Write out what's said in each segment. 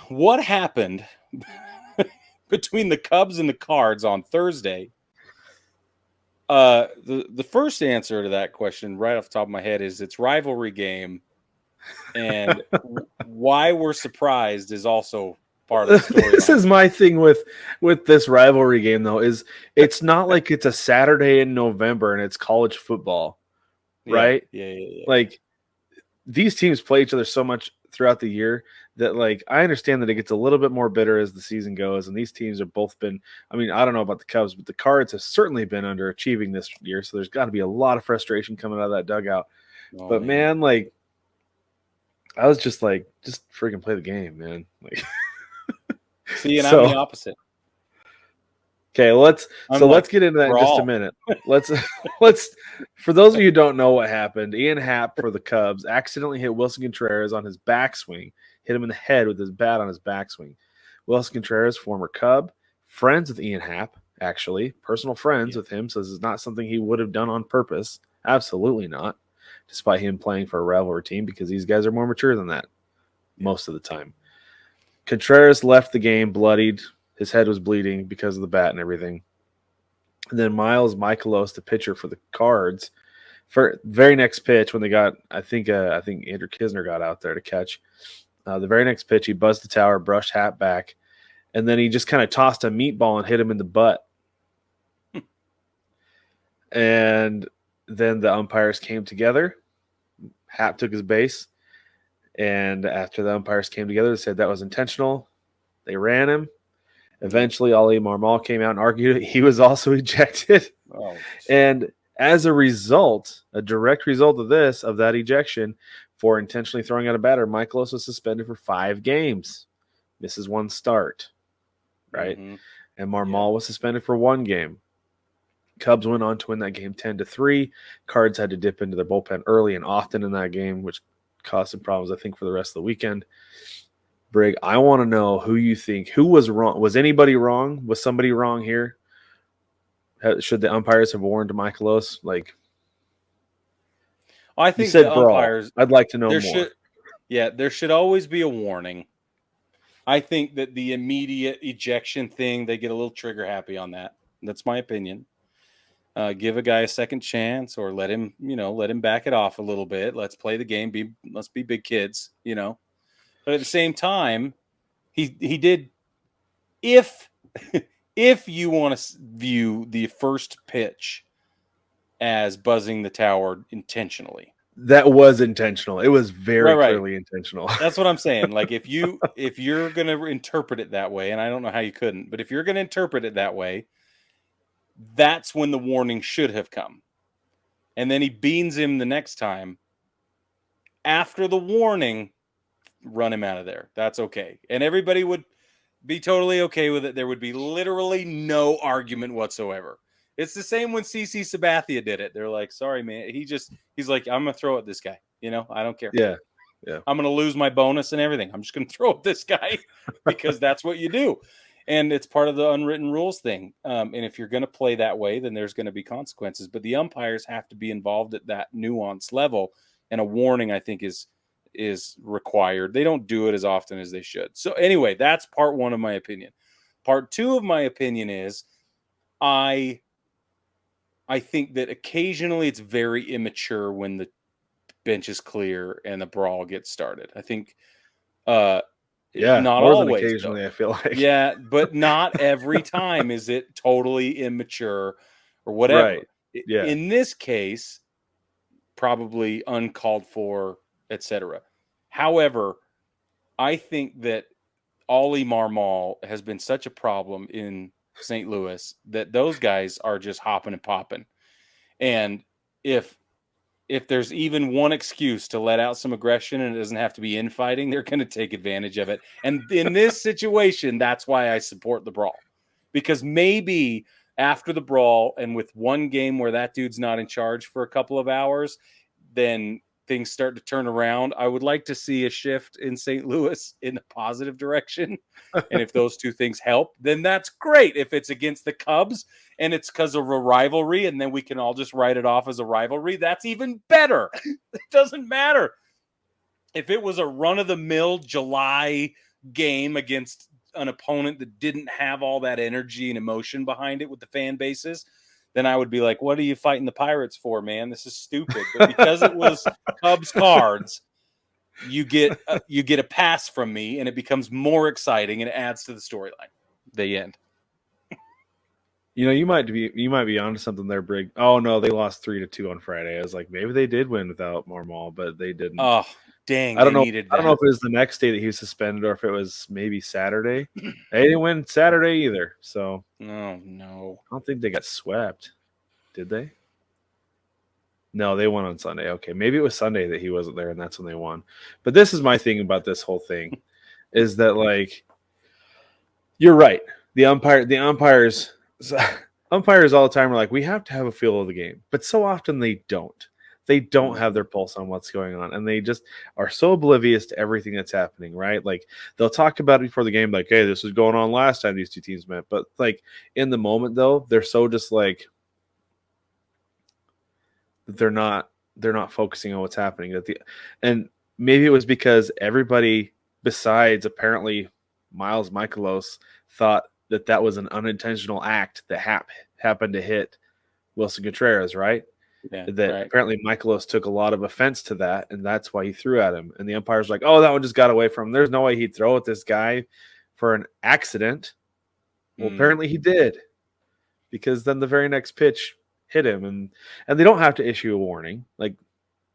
what happened between the Cubs and the Cards on Thursday? The first answer to that question, right off the top of my head, is it's rivalry game, and why we're surprised is also part of the story. This is my thing with this rivalry game, though, is it's not like it's a Saturday in November and it's college football, right? Yeah. Like, these teams play each other so much throughout the year that, like, I understand that it gets a little bit more bitter as the season goes, and these teams have both been, I mean, I don't know about the Cubs, but the Cards have certainly been underachieving this year, so there's got to be a lot of frustration coming out of that dugout. But man, like, I was just like, just freaking play the game, man. Like, see, and I'm the opposite. Okay, let's get into that in just a minute. Let's for those of you who don't know what happened, Ian Happ for the Cubs accidentally hit Wilson Contreras on his backswing, hit him in the head with his bat on his backswing. Wilson Contreras, former Cub, friends with Ian Happ, actually, personal friends with him, so this is not something he would have done on purpose. Absolutely not, despite him playing for a rivalry team, because these guys are more mature than that most of the time. Contreras left the game bloodied. His head was bleeding because of the bat and everything. And then Miles Mikolas, the pitcher for the Cards, for very next pitch when they got, I think Andrew Kisner got out there to catch. The very next pitch, he buzzed the tower, brushed Happ back, and then he just kind of tossed a meatball and hit him in the butt. And then the umpires came together. Happ took his base. And after the umpires came together, they said that was intentional. They ran him. Eventually, Ali Marmol came out and argued he was also ejected. Oh. And as a result, a direct result of that ejection, for intentionally throwing out a batter, Mikolas was suspended for 5 games. Misses 1 start, right? Mm-hmm. And Marmol was suspended for 1 game. Cubs went on to win that game 10-3. Cards had to dip into their bullpen early and often in that game, which caused some problems, I think, for the rest of the weekend. Brig, I want to know who you think. Who was wrong? Was anybody wrong? Was somebody wrong here? Should the umpires have warned Mikolas? Like, I think you said the brawl. umpires. I'd like to know more. There should always be a warning. I think that the immediate ejection thing, they get a little trigger happy on that. That's my opinion. Give a guy a second chance, or let him back it off a little bit. Let's play the game. Let's be big kids, But at the same time, he did. If you want to view the first pitch as buzzing the tower intentionally, that was intentional. It was very clearly intentional. That's what I'm saying. Like, if you're going to interpret it that way, and I don't know how you couldn't, but if you're going to interpret it that way, that's when the warning should have come. And then he beans him the next time. After the warning, run him out of there. That's okay. And everybody would be totally okay with it. There would be literally no argument whatsoever. It's the same when CC Sabathia did it. They're like, sorry, man. He's like, I'm going to throw at this guy. I don't care. Yeah. I'm going to lose my bonus and everything. I'm just going to throw at this guy because that's what you do. And it's part of the unwritten rules thing. And if you're going to play that way, then there's going to be consequences. But the umpires have to be involved at that nuanced level. And a warning, I think, is required. They don't do it as often as they should. So anyway, that's part 1 of my opinion. Part 2 of my opinion is I think that occasionally it's very immature when the bench is clear and the brawl gets started. I think not more always, than occasionally, though. I feel like. Yeah, but not every time is it totally immature or whatever. Right. Yeah. In this case, probably uncalled for, etc. However, I think that Ollie Marmol has been such a problem in St. Louis that those guys are just hopping and popping. And if there's even one excuse to let out some aggression and it doesn't have to be infighting, they're going to take advantage of it. And in this situation, that's why I support the brawl. Because maybe after the brawl and with one game where that dude's not in charge for a couple of hours, then things start to turn around. I would like to see a shift in St. Louis in a positive direction. And if those two things help, then that's great. If it's against the Cubs and it's because of a rivalry and then we can all just write it off as a rivalry, that's even better. It doesn't matter. If it was a run-of-the-mill July game against an opponent that didn't have all that energy and emotion behind it with the fan bases, then I would be like, what are you fighting the Pirates for, man? This is stupid. But because it was Cubs Cards, you get a pass from me, and it becomes more exciting, and it adds to the storyline. The end. You might be onto something there, Brig. Oh no, they lost 3-2 on Friday. I was like, maybe they did win without Marmol, but they didn't. Oh dang! I don't know. Needed that. I don't know if it was the next day that he was suspended or if it was maybe Saturday. They didn't win Saturday either, so no. I don't think they got swept. Did they? No, they won on Sunday. Okay, maybe it was Sunday that he wasn't there, and that's when they won. But this is my thing about this whole thing, is that like, you're right. The umpires all the time are like, we have to have a feel of the game, but so often they don't. They don't have their pulse on what's going on, and they just are so oblivious to everything that's happening, right? Like, they'll talk about it before the game, like, hey, this was going on last time these two teams met. But like in the moment, though, they're so just like, they're not focusing on what's happening. And maybe it was because everybody besides apparently Miles Mikolas thought that was an unintentional act that happened to hit Wilson Contreras, right? Yeah, right. Apparently Mikolas took a lot of offense to that, and that's why he threw at him. And the umpire's like, oh, that one just got away from him. There's no way he'd throw at this guy for an accident. Well, apparently he did, because then the very next pitch hit him, and they don't have to issue a warning. Like,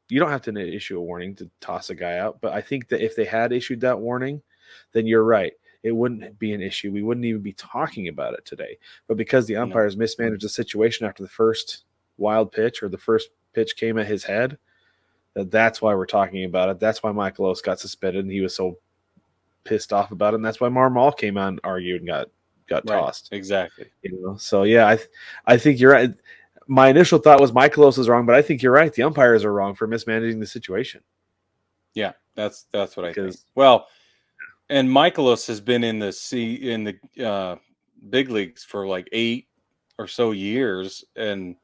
you don't have to issue a warning to toss a guy out. But I think that if they had issued that warning, then you're right. It wouldn't be an issue. We wouldn't even be talking about it today. But because the umpires mismanaged the situation after the first wild pitch, or the first pitch came at his head, that's why we're talking about it. That's why Mikolas got suspended, and he was so pissed off about it. And that's why Marmol came out and argued and got tossed. Exactly. So yeah, I think you're right. My initial thought was Mikolas was wrong, but I think you're right. The umpires are wrong for mismanaging the situation. Yeah, that's what I think. Well, and Mikolas has been in the big leagues for like 8 or so years, and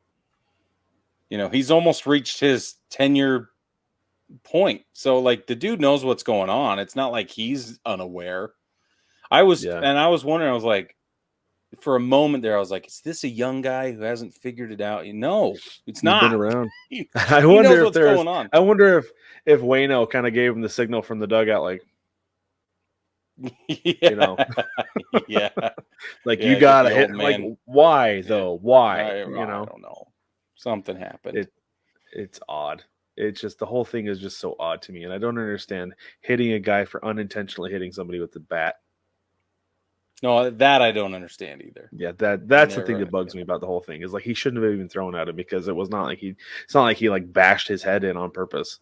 he's almost reached his tenure point. So like, the dude knows what's going on. It's not like he's unaware. I was wondering, I was like, for a moment there, I was like, is this a young guy who hasn't figured it out? No, it's not. Been around. I wonder if there's going on. I wonder if Waino kind of gave him the signal from the dugout, like, yeah, like, you gotta hit. Like, why though? Why? I don't know. Something happened. It's odd. It's just, the whole thing is just so odd to me, and I don't understand hitting a guy for unintentionally hitting somebody with the bat. No, that I don't understand either. Yeah, that's the thing that bugs me about the whole thing, is like, he shouldn't have even thrown at him, because it's not like he like bashed his head in on purpose.